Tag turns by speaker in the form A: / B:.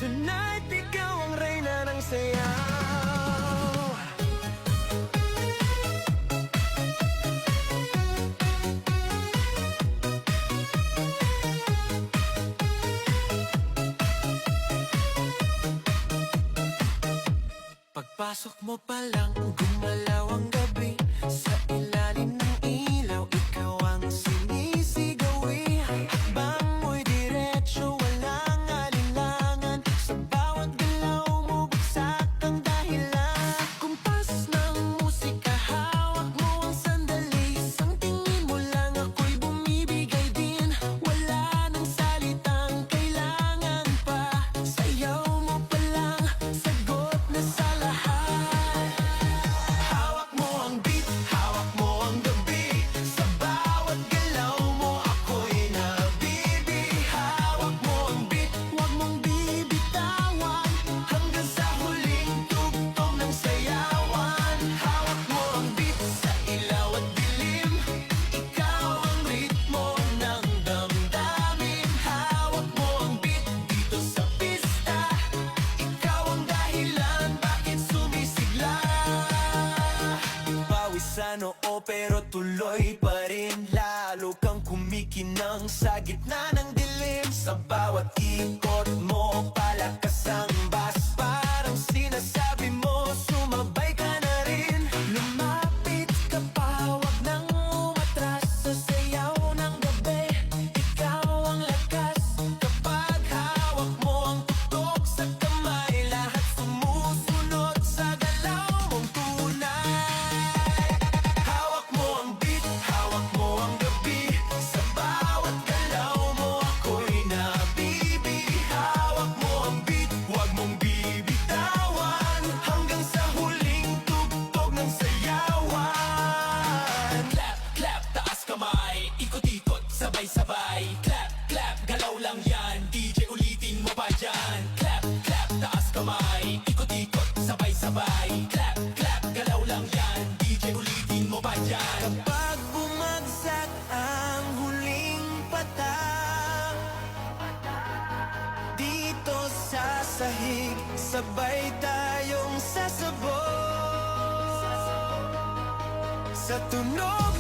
A: Tonight, ikaw ang reyna ng sayaw. Pagpasok mo pa lang, gumalaw ang gabi. Sa ilalim ng ilaw, ikaw ang sinisigawi. Hakbang mo'y diretso, walang alinlangan. Sa bawat galaw mo, bagsak ang dahilan. Kumpas ng musika, hawak mo ang sandali. Isang tingin mo lang, ako'y bumibigay din. Wala nang salitang kailangan pa. Sayaw mo pa lang, sagot na sa lahat. Hawak mo ang beat, hawak mo ang gabi. Sa bawat galaw mo, ako'y nabibi. Hawak mo ang beat, huwag mong bibitawan. Hanggang sa huling tugtog ng sayawan. Hawak mo ang beat, sa ilaw at dilim. Ikaw ang ritmo ng damdamin. Hawak mo ang beat, dito sa pista. Ikaw ang dahilan, bakit sumisigla. Pawis sa noo pero tuloy pa rin. Lalo kang kumikinang sa gitna ng dilim. Sa bawat ikot mo, palakas ang bass. Parang sinasabi mo, sumabay ka na rin. Lumapit ka pa, wag nang umatras. Sa sayaw ng gabi, ikaw ang lakas. Kapag hawak mo ang tutok sa kamay, lahat sumusunod sa galaw mong tunay. Hawak mo ang beat, hawak mo ang gabi. Sa bawat galaw mo, ako'y nabibi. Hawak mo ang beat, huwag mong bibitawan. Hanggang sa huling tugtog ng sayawan.
B: Clap, clap, taas kamay. Ikot-ikot, sabay-sabay. Clap, clap, galaw lang yan. DJ ulitin mo pa dyan. Clap, clap, taas kamay. Ikot-ikot, sabay-sabay. Clap, clap, galaw lang yan. DJ ulitin mo pa dyan.
A: Kapag bumagsak ang huling patak, dito sa sahig, sabay tayong sasabog. Sa tunog